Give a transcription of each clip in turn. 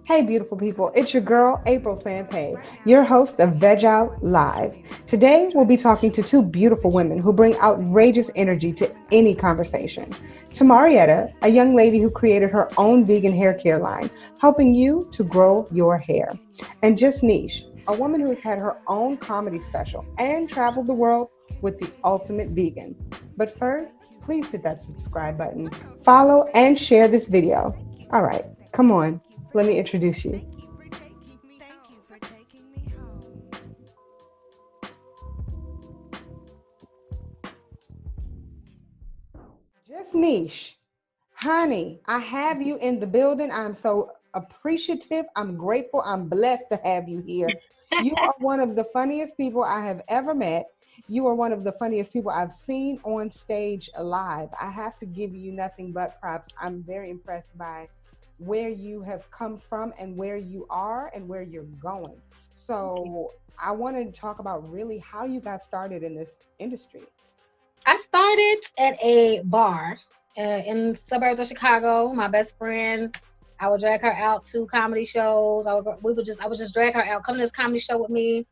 Hey, beautiful people, it's your girl, April Sampé, your host of Veg Out Live. Today, we'll be talking to two beautiful women who bring outrageous energy to any conversation. To Marietta, a young lady who created her own vegan hair care line, helping you to grow your hair. And Just Nēsh, a woman who has had her own comedy special and traveled the world with the ultimate vegan. But first, please hit that subscribe button, follow, and share this video. All right, come on. Let me introduce you. Just Nēsh, honey, I have you in the building. I'm so appreciative. I'm grateful. I'm blessed to have you here. You are one of the funniest people I have ever met. You are one of the funniest people I've seen on stage live. I have to give you nothing but props. I'm very impressed by where you have come from and where you are and where you're going. So I wanted to talk about really how you got started in this industry. I started at a bar in the suburbs of Chicago. My best friend, I would drag her out to comedy shows. I would just drag her out, come to this comedy show with me,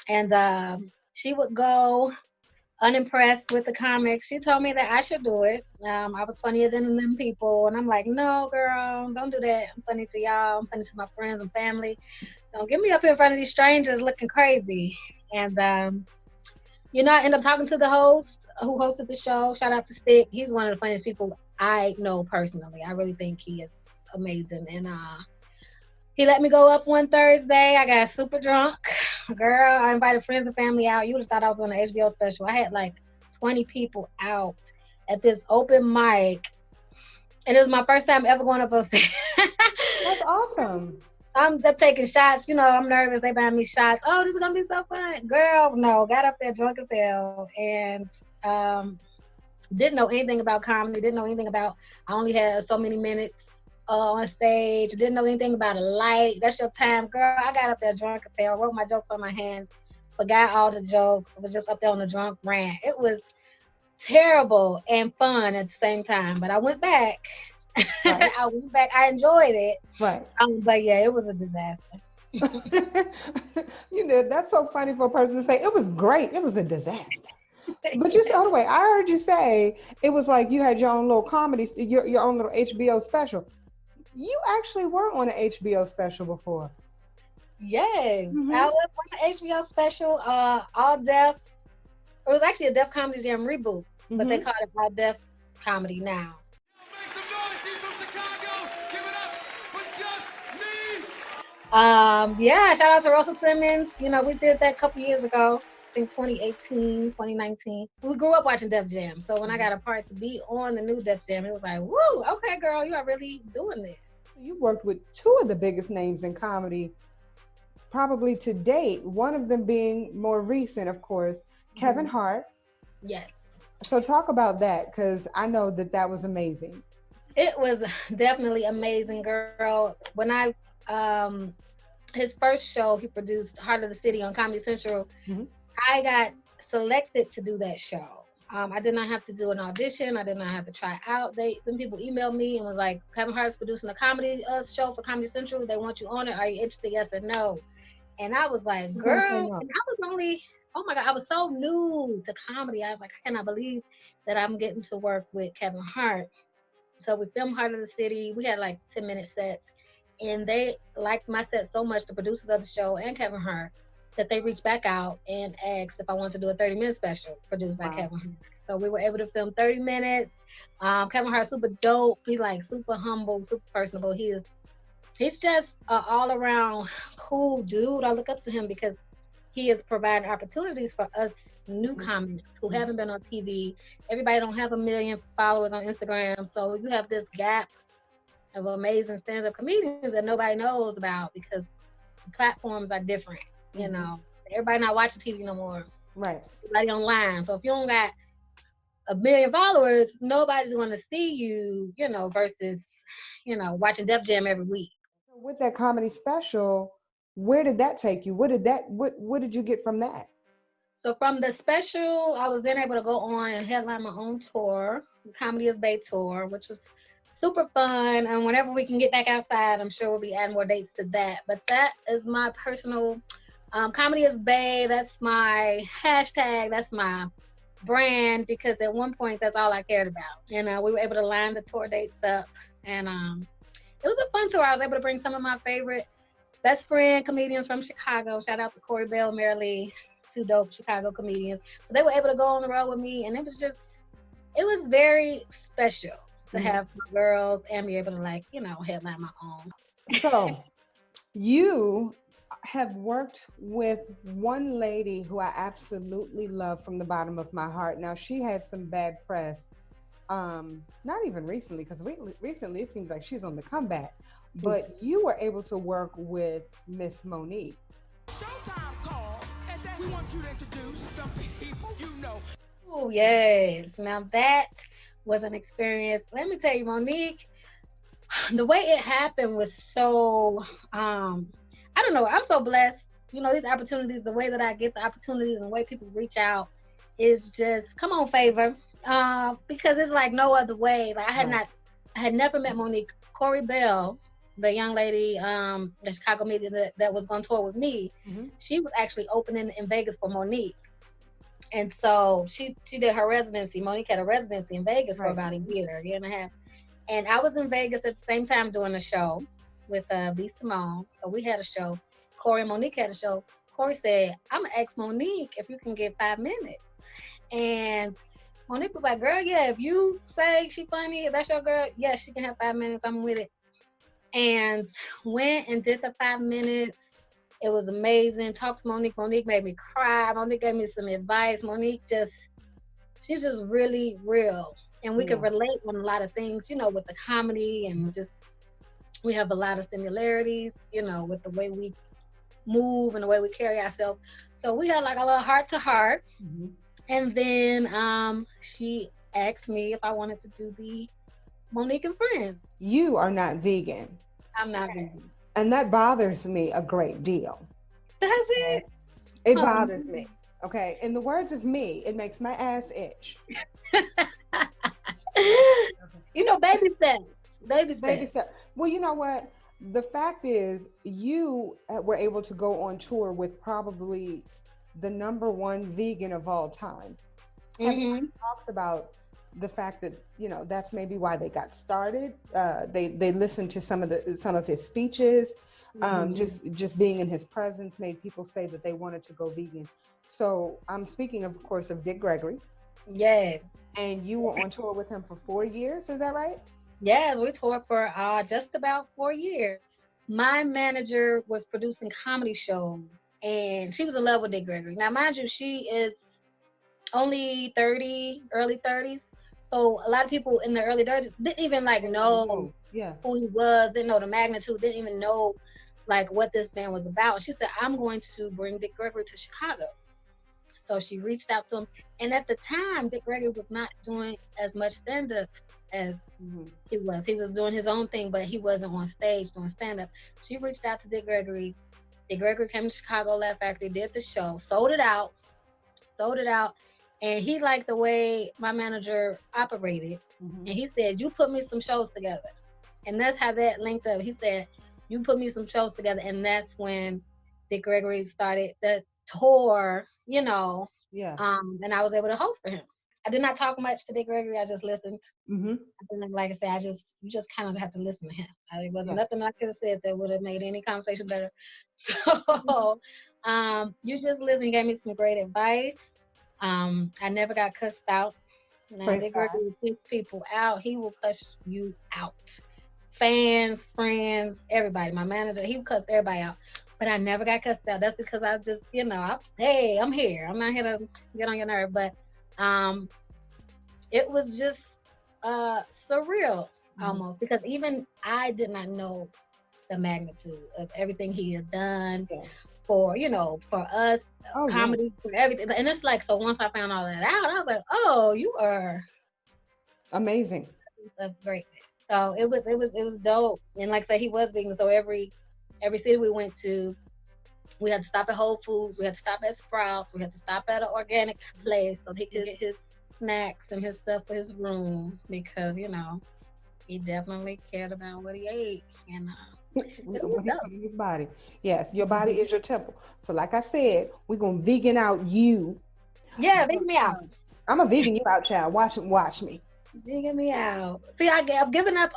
and she would go unimpressed with the comics. She told me that I should do it. I was funnier than them people, and I'm like, no, girl, don't do that. I'm funny to y'all. I'm funny to my friends and family. Don't get me up here in front of these strangers looking crazy. And I ended up talking to the host who hosted the show. Shout out to Stick. He's one of the funniest people I know personally. I really think he is amazing. And he let me go up one Thursday. I got super drunk. Girl, I invited friends and family out. You would have thought I was on an HBO special. I had like 20 people out at this open mic. And it was my first time ever going up on stage. That's awesome. I'm up taking shots. I'm nervous. They buying me shots. Oh, this is going to be so fun. Girl, no. Got up there drunk as hell. And didn't know anything about comedy. Didn't know anything about, I only had so many minutes on stage. Didn't know anything about a light. That's your time, girl. I got up there drunk as hell. Wrote my jokes on my hand. Forgot all the jokes. Was just up there on the drunk rant. It was terrible and fun at the same time. But I went back. Right. I enjoyed it. Right. But yeah, it was a disaster. That's so funny for a person to say. It was great. It was a disaster. But you said, hold on, I heard you say it was like you had your own little comedy, your own little HBO special. You actually were on an HBO special before. Yes, I was on an HBO special, All Deaf. It was actually a Def Comedy Jam reboot, but they called it All Deaf Comedy now. Make some noise, she's from Chicago. Give it up for Just Nēsh. Yeah, shout out to Russell Simmons. We did that a couple years ago. I think 2018, 2019. We grew up watching Def Jam. So when I got a part to be on the new Def Jam, it was like, woo, okay, girl, you are really doing this. You worked with two of the biggest names in comedy, probably to date. One of them being more recent, of course, Kevin Hart. Yes. So talk about that, because I know that was amazing. It was definitely amazing, girl. When his first show, he produced Heart of the City on Comedy Central. I got selected to do that show. I did not have to do an audition. I did not have to try out. Them people emailed me and was like, Kevin Hart's producing a comedy show for Comedy Central. They want you on it. Are you interested? Yes or no? And I was like, girl, no. And I was only, oh my God, I was so new to comedy. I was like, I cannot believe that I'm getting to work with Kevin Hart. So we filmed Heart of the City. We had like 10-minute sets. And they liked my set so much, the producers of the show and Kevin Hart, that they reached back out and asked if I wanted to do a 30-minute special produced by Kevin Hart. So we were able to film 30 minutes. Kevin Hart's super dope. He's like super humble, super personable. He's just an all-around cool dude. I look up to him because he is providing opportunities for us new comics who haven't been on TV. Everybody don't have 1 million followers on Instagram. So you have this gap of amazing stand-up comedians that nobody knows about because the platforms are different. Everybody not watching TV no more. Right. Everybody online. So if you don't got 1 million followers, nobody's going to see you, versus, watching Def Jam every week. With that comedy special, where did that take you? What did you get from that? So from the special, I was then able to go on and headline my own tour, Comedy is Bay tour, which was super fun. And whenever we can get back outside, I'm sure we'll be adding more dates to that. But that is my personal comedy is bae. That's my hashtag. That's my brand, because at one point that's all I cared about. And we were able to line the tour dates up, and it was a fun tour. I was able to bring some of my favorite best friend comedians from Chicago. Shout out to Corey Bell, Mary Lee, two dope Chicago comedians. So they were able to go on the road with me, and it was very special to have my girls and be able to, like, headline my own. So you have worked with one lady who I absolutely love from the bottom of my heart. Now, she had some bad press, not even recently, because recently it seems like she's on the comeback, but you were able to work with Miss Monique. Showtime call and said we want you to introduce some people you know. Oh, yes. Now that was an experience. Let me tell you, Monique, the way it happened was so, I don't know. I'm so blessed. These opportunities, the way that I get the opportunities and the way people reach out is just, come on, favor. Because it's like no other way. Like I had never met Monique. Corey Bell, the young lady, the Chicago media that was on tour with me, she was actually opening in Vegas for Monique. And so she did her residency. Monique had a residency in Vegas for about a year and a half. And I was in Vegas at the same time doing a show with B. Simone. So we had a show. Corey and Monique had a show. Corey said, I'm going to ask Monique if you can get 5 minutes. And Monique was like, girl, yeah, if you say she funny, if that's your girl, yeah, she can have 5 minutes. I'm with it. And went and did the 5 minutes. It was amazing. Talked to Monique. Monique made me cry. Monique gave me some advice. Monique she's just really real. And we could relate on a lot of things, with the comedy, and just, we have a lot of similarities, with the way we move and the way we carry ourselves. So we had like a little heart to heart. And then she asked me if I wanted to do the Monique and Friends. You are not vegan. I'm not vegan. And that bothers me a great deal. Does it? It bothers me. Okay. In the words of me, it makes my ass itch. Baby steps. Baby steps. Well, you know what? The fact is, you were able to go on tour with probably the #1 vegan of all time. Everyone talks about the fact that, that's maybe why they got started. They listened to some of his speeches. Just being in his presence made people say that they wanted to go vegan. So I'm speaking, of course, of Dick Gregory. Yes. And you were on tour with him for 4 years, is that right? Yes, we toured for just about 4 years. My manager was producing comedy shows, and she was in love with Dick Gregory. Now, mind you, she is only 30, early 30s. So a lot of people in the early 30s didn't even know who he was, didn't know the magnitude, didn't even know what this man was about. And she said, I'm going to bring Dick Gregory to Chicago. So she reached out to him. And at the time, Dick Gregory was not doing as much stand-up as he was. He was doing his own thing, but he wasn't on stage doing stand-up. She reached out to Dick Gregory. Dick Gregory came to Chicago Laugh Factory, did the show, sold it out. And he liked the way my manager operated. And he said, you put me some shows together. And that's how that linked up. He said, you put me some shows together. And that's when Dick Gregory started the tour, and I was able to host for him. I did not talk much to Dick Gregory. I just listened. Like I said, you just kind of have to listen to him. It wasn't nothing I could have said that would have made any conversation better. So you just listen. He gave me some great advice. I never got cussed out. Now, Dick Gregory will pick people out. He will cuss you out. Fans, friends, everybody. My manager, he would cuss everybody out. But I never got cussed out. That's because I just, hey, I'm here. I'm not here to get on your nerve. But it was just surreal almost, because even I did not know the magnitude of everything he had done for us, comedy, for everything. And it's like, so once I found all that out, I was like, oh, you are amazing. Great. So it was dope. And like I said, he was vegan. So every city we went to, we had to stop at Whole Foods, we had to stop at Sprouts, we had to stop at an organic place so he could get his snacks and his stuff for his room, because He definitely cared about what he ate, and what he put in his body. Yes, your body is your temple. So like I said, we're gonna vegan out you. Yeah, vegan me out. I'm a vegan you out, child. Watch me. Vegan me out. See, I've given up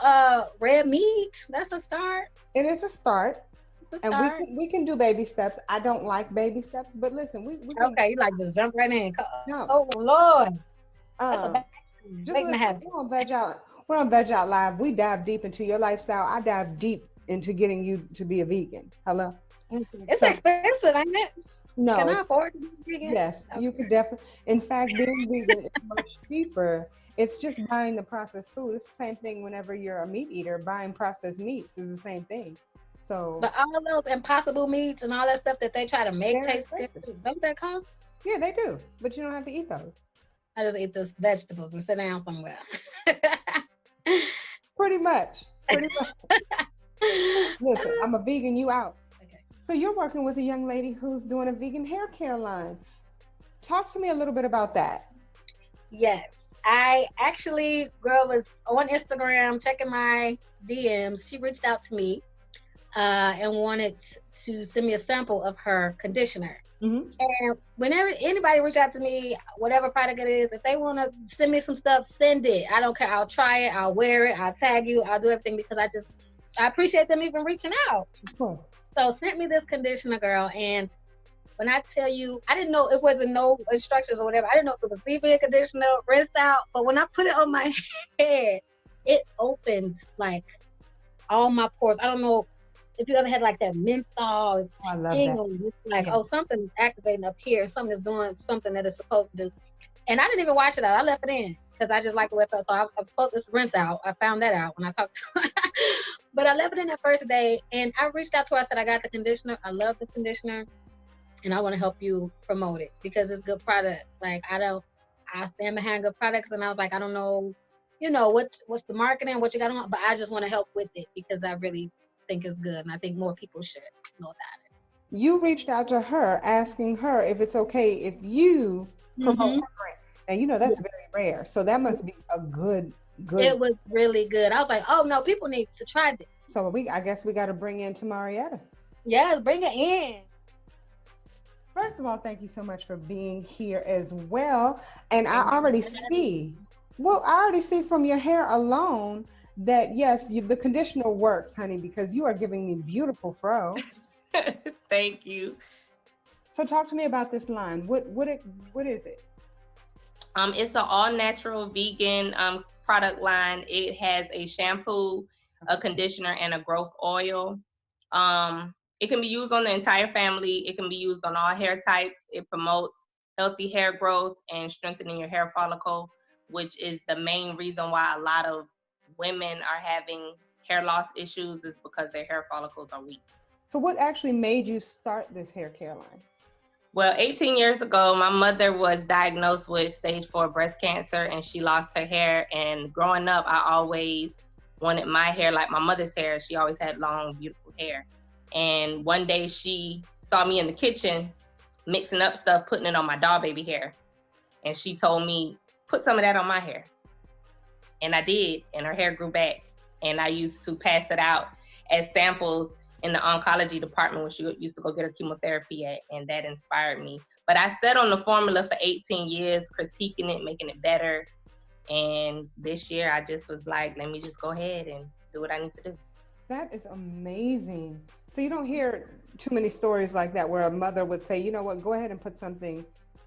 red meat. That's a start. It is a start. It's a start. And we can do baby steps. I don't like baby steps, but listen, we okay, you like just jump right in. No. Oh Lord. That's a bad just listen, we're on Veg Out Live. We dive deep into your lifestyle. I dive deep into getting you to be a vegan. Hello? It's expensive, ain't it? No. Can I afford to be vegan? Yes, okay. You could definitely. In fact, being vegan is much cheaper. It's just buying the processed food. It's the same thing whenever you're a meat eater. Buying processed meats is the same thing. So, but all those impossible meats and all that stuff that they try to make taste good, don't that cost? Yeah, they do. But you don't have to eat those. I just eat those vegetables and sit down somewhere. Pretty much. Listen, I'm a vegan, you out. Okay. So you're working with a young lady who's doing a vegan hair care line. Talk to me a little bit about that. Yes. I actually, girl, was on Instagram checking my DMs. She reached out to me and wanted to send me a sample of her conditioner. Mm-hmm. And whenever anybody reach out to me, whatever product it is, if they want to send me some stuff, send it. I don't care. I'll try it. I'll wear it. I'll tag you. I'll do everything because I appreciate them even reaching out. Of course. So sent me this conditioner, girl. And when I tell you, I didn't know it wasn't no instructions or whatever. I didn't know if it was leave-in conditioner, rinse out. But when I put it on my head, it opened like all my pores. I don't know if you ever had like that menthol tingle, it's like, oh, something's activating up here. Something is doing something that it's supposed to do. And I didn't even wash it out. I left it in because I just like the way it felt. So I'm supposed to rinse out. I found that out when I talked to her. But I left it in that first day. And I reached out to her. I said, I got the conditioner. I love the conditioner. And I want to help you promote it because it's good product. Like, I stand behind good products. And I was like, I don't know, what's the marketing, what you got on, but I just want to help with it because I really think it's good, and I think more people should know about it. You reached out to her asking her if it's okay if you promote her brand, and that's very rare. So that must be a good. It was really good. I was like, oh no, people need to try this. So I guess we got to bring in Marietta. Yes, bring it in. First of all, thank you so much for being here as well. And I already see from your hair alone that yes, the conditioner works, honey, because you are giving me beautiful fro. Thank you. So talk to me about this line. What is it? It's an all-natural vegan product line. It has a shampoo, a conditioner, and a growth oil. It can be used on the entire family. It can be used on all hair types. It promotes healthy hair growth and strengthening your hair follicle, which is the main reason why a lot of women are having hair loss issues is because their hair follicles are weak. So what actually made you start this hair care line? Well, 18 years ago, my mother was diagnosed with stage 4 breast cancer and she lost her hair. And growing up, I always wanted my hair like my mother's hair. She always had long, beautiful hair. And one day she saw me in the kitchen mixing up stuff, putting it on my doll baby hair. And she told me, put some of that on my hair. And I did, and her hair grew back. And I used to pass it out as samples in the oncology department when she used to go get her chemotherapy at, and that inspired me. But I sat on the formula for 18 years, critiquing it, making it better. And this year I just was like, let me just go ahead and do what I need to do. That is amazing. So you don't hear too many stories like that where a mother would say, you know what, go ahead and put something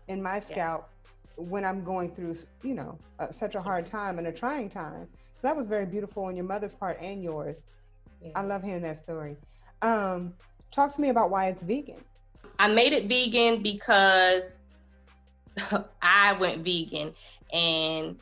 in my scalp when I'm going through, such a hard time and a trying time. So that was very beautiful on your mother's part and yours. Yeah. I love hearing that story. Talk to me about why it's vegan. I made it vegan because I went vegan, and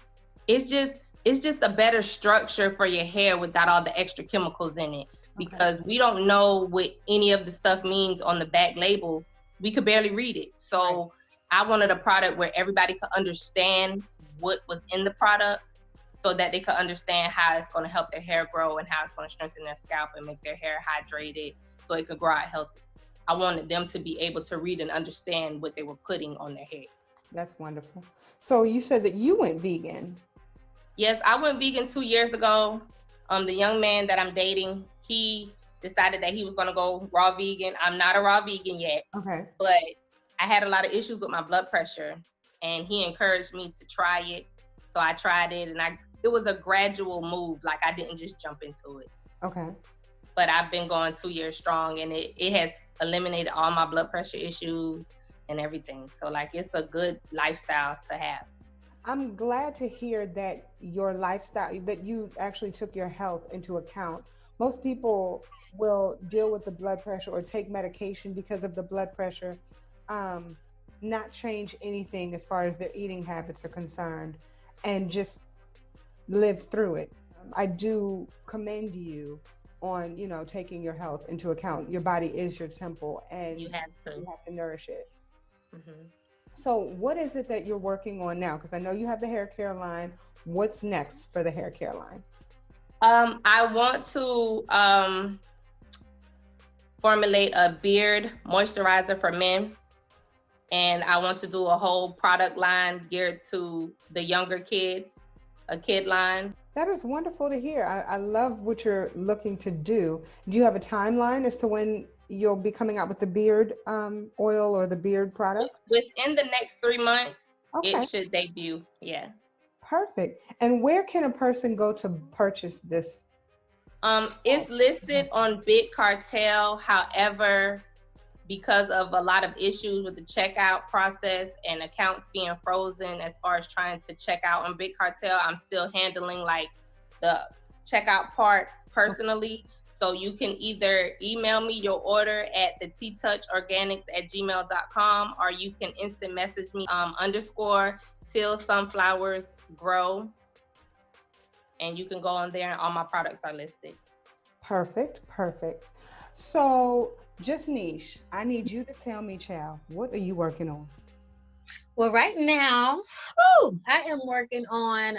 it's just a better structure for your hair without all the extra chemicals in it. Because we don't know what any of the stuff means on the back label. We could barely read it. So I wanted a product where everybody could understand what was in the product so that they could understand how it's going to help their hair grow and how it's going to strengthen their scalp and make their hair hydrated so it could grow out healthy. I wanted them to be able to read and understand what they were putting on their hair. That's wonderful. So you said that you went vegan. Yes, I went vegan 2 years ago. The young man that I'm dating, he decided that he was going to go raw vegan. I'm not a raw vegan yet. Okay. But I had a lot of issues with my blood pressure, and he encouraged me to try it. So I tried it, and it was a gradual move. Like, I didn't just jump into it. Okay. But I've been going 2 years strong, and it has eliminated all my blood pressure issues and everything. So, like, it's a good lifestyle to have. I'm glad to hear that your lifestyle, that you actually took your health into account. Most people will deal with the blood pressure or take medication because of the blood pressure, not change anything as far as their eating habits are concerned, and just live through it. I do commend you on, taking your health into account. Your body is your temple, and you have to nourish it. Mm-hmm. So what is it that you're working on now? Because I know you have the hair care line. What's next for the hair care line? I want to formulate a beard moisturizer for men. And I want to do a whole product line geared to the younger kids, a kid line. That is wonderful to hear. I love what you're looking to do. Do you have a timeline as to when you'll be coming out with the beard oil or the beard products? Within the next 3 months, okay. It should debut. Yeah. Perfect. And where can a person go to purchase this? It's listed on Big Cartel. However, because of a lot of issues with the checkout process and accounts being frozen as far as trying to check out on Big Cartel, I'm still handling like the checkout part personally. So you can either email me your order at the ttouchorganics@gmail.com, or you can instant message me _till sunflowers grow. And you can go on there and all my products are listed. Perfect. So Just Nēsh, I need you to tell me, child, what are you working on? Well, right now, I am working on,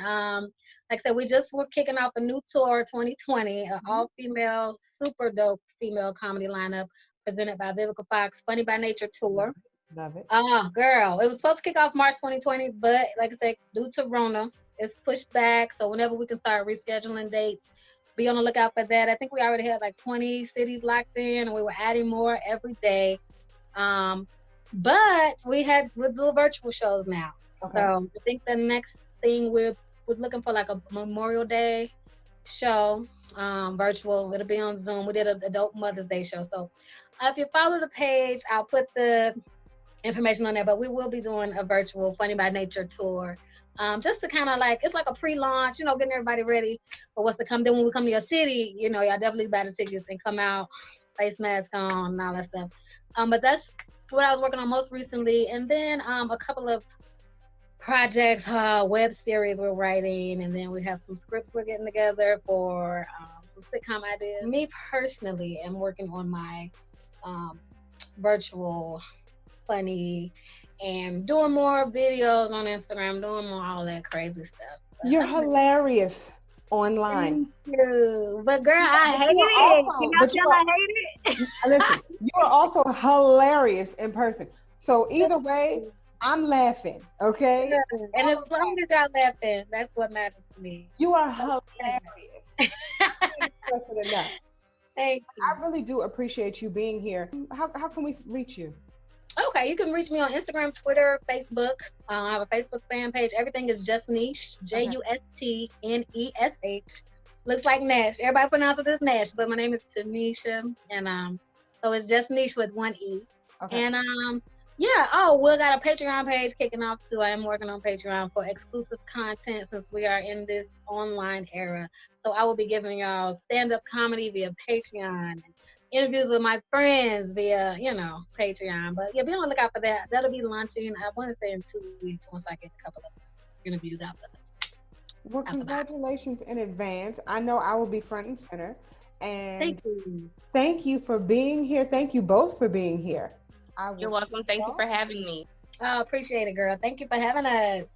like I said, we're kicking off a new tour, 2020, an all-female, super dope female comedy lineup presented by Vivica Fox, Funny by Nature tour. Love it. Oh, girl, it was supposed to kick off March 2020, but like I said, due to Rona, it's pushed back. So whenever we can start rescheduling dates, be on the lookout for that. I think we already had like 20 cities locked in, and we were adding more every day. But we'll do virtual shows now. Okay. So I think the next thing we're looking for like a Memorial Day show, virtual. It'll be on Zoom. We did an Adult Mother's Day show. So if you follow the page, I'll put the information on there. But we will be doing a virtual Funny by Nature tour. Just to kind of like, it's like a pre-launch, getting everybody ready for what's to come. Then when we come to your city, y'all definitely buy the tickets and come out, face mask on and all that stuff. But that's what I was working on most recently. And then a couple of projects, web series we're writing, and then we have some scripts we're getting together for some sitcom ideas. Me personally am working on my virtual funny and doing more videos on Instagram, doing more all that crazy stuff. You're hilarious online. Thank you. But girl, I hate it. I hate it. Listen, you are also hilarious in person. So either way, I'm laughing, okay? Yeah. And as long as y'all laughing, that's what matters to me. You are hilarious. Thank you. I really do appreciate you being here. How can we reach you? Okay, you can reach me on Instagram, Twitter, Facebook. I have a Facebook fan page. Everything is Just Nēsh, JUSTNESH. Looks like Nash. Everybody pronounces it as Nash, but my name is Tanisha, and so it's Just Nēsh with one E. Okay. And we got a Patreon page kicking off too. I am working on Patreon for exclusive content since we are in this online era. So I will be giving y'all stand-up comedy via Patreon. Interviews with my friends via, Patreon. But yeah, be on the lookout for that. That'll be launching, I want to say in 2 weeks, once I get a couple of interviews out there. Well, congratulations in advance. I know I will be front and center. And thank you. Thank you for being here. Thank you both for being here. You're welcome. Thank you for having me. Oh, appreciate it, girl. Thank you for having us.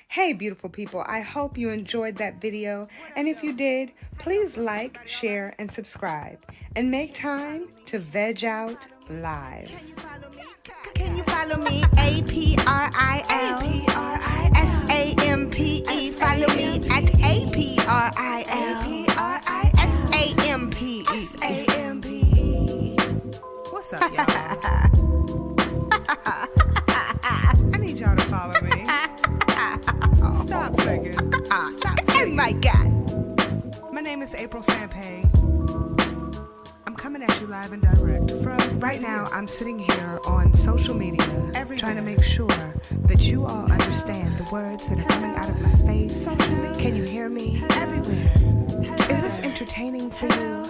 Hey, beautiful people. I hope you enjoyed that video. And if you did, please like, share, and subscribe. And make time to veg out live. Can you follow me? APRIL SAMPE. Follow me at APRIL. What's up, y'all? I need y'all to follow me. Stop thinking. Stop thinking. Oh my God. My name is April Sampé. I'm coming at you live and direct from right now. I'm sitting here on social media, trying to make sure that you all understand the words that are coming out of my face. Can you hear me? Everywhere. Is this entertaining for you?